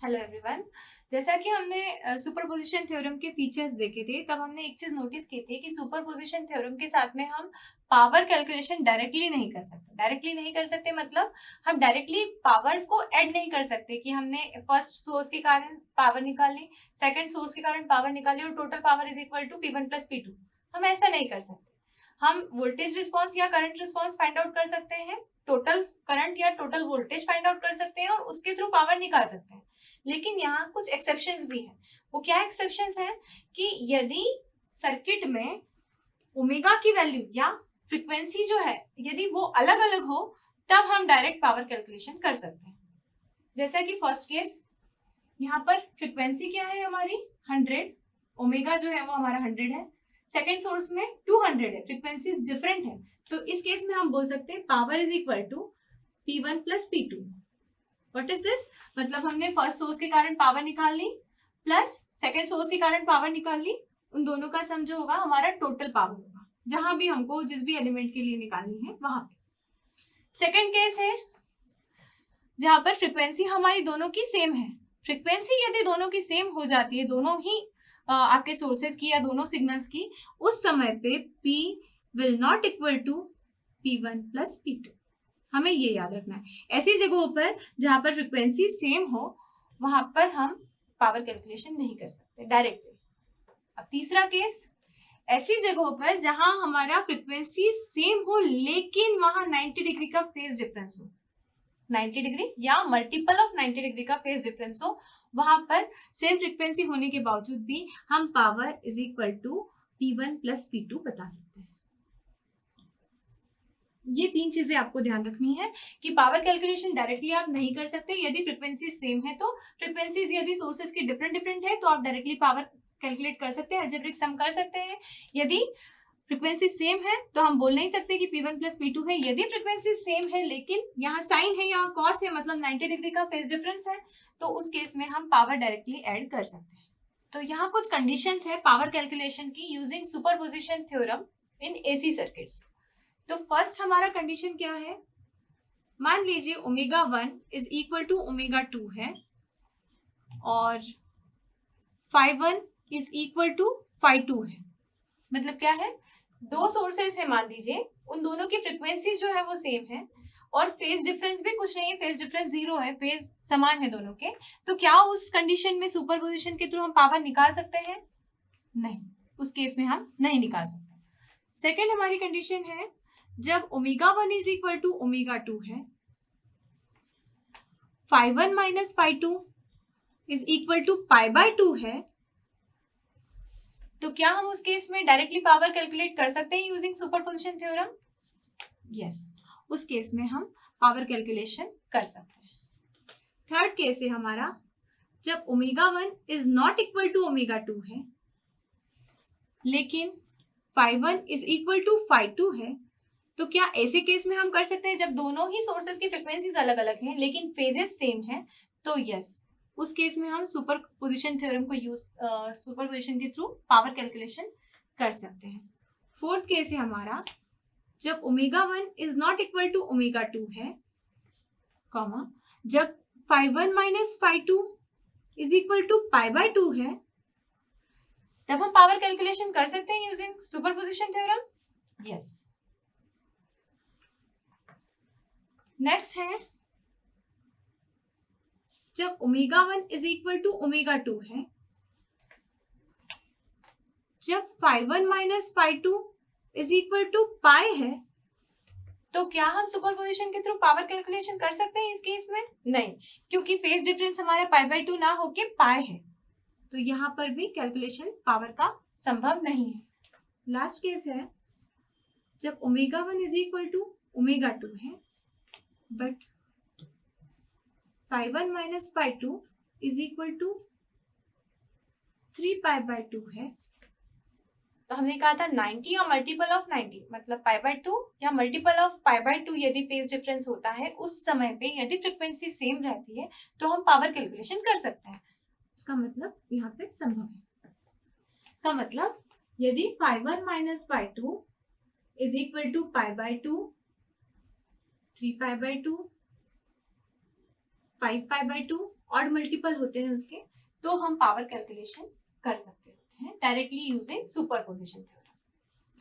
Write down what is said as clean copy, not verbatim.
Hello everyone. जैसा कि हमने सुपरपोजिशन थ्योरम के फीचर्स देखे थे, तब हमने एक चीज नोटिस की थी कि सुपरपोजिशन थ्योरम के साथ में हम पावर कैलकुलेशन डायरेक्टली नहीं कर सकते। डायरेक्टली नहीं कर सकते मतलब हम डायरेक्टली पावर्स को ऐड नहीं कर सकते कि हमने फर्स्ट सोर्स के कारण पावर निकाली, सेकंड सोर्स के कारण पावर निकाली और total power is equal to P1 plus P2। हम ऐसा नहीं कर सकते। हम वोल्टेज रिस्पॉन्स या करंट रिस्पॉन्स फाइंड आउट कर सकते हैं, टोटल करंट या टोटल वोल्टेज फाइंड आउट कर सकते हैं और उसके थ्रू पावर निकाल सकते हैं। लेकिन यहाँ कुछ एक्सेप्शंस भी हैं। वो क्या एक्सेप्शंस हैं कि यदि सर्किट में ओमेगा की वैल्यू या फ्रीक्वेंसी जो है यदि वो अलग अलग हो, तब हम डायरेक्ट पावर कैलकुलेशन कर सकते हैं। जैसा कि फर्स्ट केस, यहाँ पर फ्रीक्वेंसी क्या है हमारी 100, ओमेगा जो है वो हमारा 100 है, सेकेंड सोर्स में 200 है, फ्रीक्वेंसी डिफरेंट है। तो इस केस में हम बोल सकते हैं power is equal to P1 plus P2। What is this? मतलब हमने फर्स्ट सोर्स के कारण पावर निकाल ली प्लस सेकेंड सोर्स के कारण पावर निकाल ली, उन दोनों का सम जो होगा हमारा टोटल पावर होगा, जहां भी हमको जिस भी एलिमेंट के लिए निकालनी है वहां पे। सेकेंड केस है जहां पर फ्रीक्वेंसी हमारी दोनों की सेम है। फ्रीक्वेंसी यदि दोनों की सेम हो जाती है, दोनों ही आपके सोर्सेज की या दोनों सिग्नल्स की, उस समय पे P will not equal to P1 plus P2। हमें ये याद रखना है। ऐसी जगहों पर जहां पर फ्रीक्वेंसी सेम हो, वहां पर हम पावर कैलकुलेशन नहीं कर सकते डायरेक्टली। अब तीसरा केस, ऐसी जगहों पर जहां हमारा फ्रीक्वेंसी सेम हो लेकिन वहां 90 डिग्री का फेज डिफरेंस हो, 90 डिग्री या मल्टीपल ऑफ 90 डिग्री का फेज डिफरेंस हो, वहां पर सेम फ्रीक्वेंसी होने के बावजूद भी हम power is equal to P1 plus P2 बता सकते हैं। ये तीन चीजें आपको ध्यान रखनी है कि पावर कैलकुलेशन डायरेक्टली आप नहीं कर सकते यदि फ्रीक्वेंसी सेम है। तो फ्रीक्वेंसीज यदि सोर्सेज की डिफरेंट डिफरेंट है तो आप डायरेक्टली पावर कैलकुलेट कर सकते हैं, अलजेब्रिक सम कर सकते हैं। यदि फ्रीक्वेंसी सेम है तो हम बोल नहीं सकते कि P1 प्लस P2 है। यदि फ्रीक्वेंसी सेम है लेकिन यहाँ साइन है, यहाँ कॉस है, मतलब 90 डिग्री का फेज डिफरेंस है, तो उस केस में हम पावर डायरेक्टली ऐड कर सकते हैं। तो यहाँ कुछ कंडीशंस है पावर कैलकुलेशन की using superposition theorem in AC circuits. तो फर्स्ट हमारा कंडीशन क्या है, मान लीजिए omega 1 is equal to omega 2 है और phi 1 is equal to phi 2 है। मतलब क्या है, दो सोर्सेस है मान लीजिए, उन दोनों की फ्रीक्वेंसीज जो है वो सेम है और फेज डिफरेंस भी कुछ नहीं है, फेज डिफरेंस 0 है, फेज समान है दोनों के। तो क्या उस कंडीशन में सुपरपोजिशन के थ्रू हम पावर निकाल सकते हैं? नहीं, उस केस में हम नहीं निकाल सकते। सेकेंड हमारी कंडीशन है, जब omega 1 is equal to omega 2 है, phi 1 minus phi 2 is equal to pi by 2 है, तो क्या हम उस केस में डायरेक्टली पावर कैलकुलेट कर सकते हैं यूजिंग सुपरपोजिशन थ्योरम? यस, उस केस में हम पावर कैलकुलेशन कर सकते हैं। थर्ड केस है हमारा, जब omega 1 is not equal to omega 2 है लेकिन phi 1 is equal to phi 2 है, तो क्या ऐसे केस में हम कर सकते हैं जब दोनों ही सोर्सेस की फ्रीक्वेंसीज अलग अलग हैं लेकिन फेजेस सेम हैं? तो यस, उस केस में हम सुपरपोजिशन थ्योरम को यूज सुपरपोजिशन के थ्रू पावर कैलकुलेशन कर सकते हैं। फोर्थ केस है हमारा, जब omega 1 is not equal to omega 2 है, कॉमा जब phi 1 minus phi 2 is equal to pi by 2 है, तब हम पावर कैलकुलेशन कर सकते हैं using superposition theorem. Yes. Next है, जब omega 1 is equal to omega 2 है, जब phi 1 minus phi 2 is equal to पाई है, तो क्या हम सुपरपोजिशन के थ्रू पावर कैलकुलेशन कर सकते हैं इस केस में? नहीं, क्योंकि फेज डिफरेंस हमारा पाई बाय 2 ना होके पाई है, तो यहाँ पर भी कैलकुलेशन पावर का संभव नहीं है। लास्ट केस है, जब omega 1 is equal to omega 2 है but phi 1 minus phi 2 is equal to 3 pi by 2 है, तो हमने कहा था 90 या मल्टीपल ऑफ 90, मतलब पाई बाय 2 या मल्टीपल ऑफ पाई बाय 2 यदि फेज डिफरेंस होता है, उस समय पे यदि फ्रीक्वेंसी सेम रहती है तो हम पावर कैलकुलेशन कर सकते हैं। इसका मतलब यहाँ पे संभव है। इसका मतलब यदि phi 1 minus phi 2 is equal to pi by 2, 3 pi by 2, 5 pi by 2 odd multiple होते हैं उसके, तो हम पावर कैलकुलेशन कर सकते हैं डायरेक्टली यूजिंग सुपरपोजिशन थ्योरम।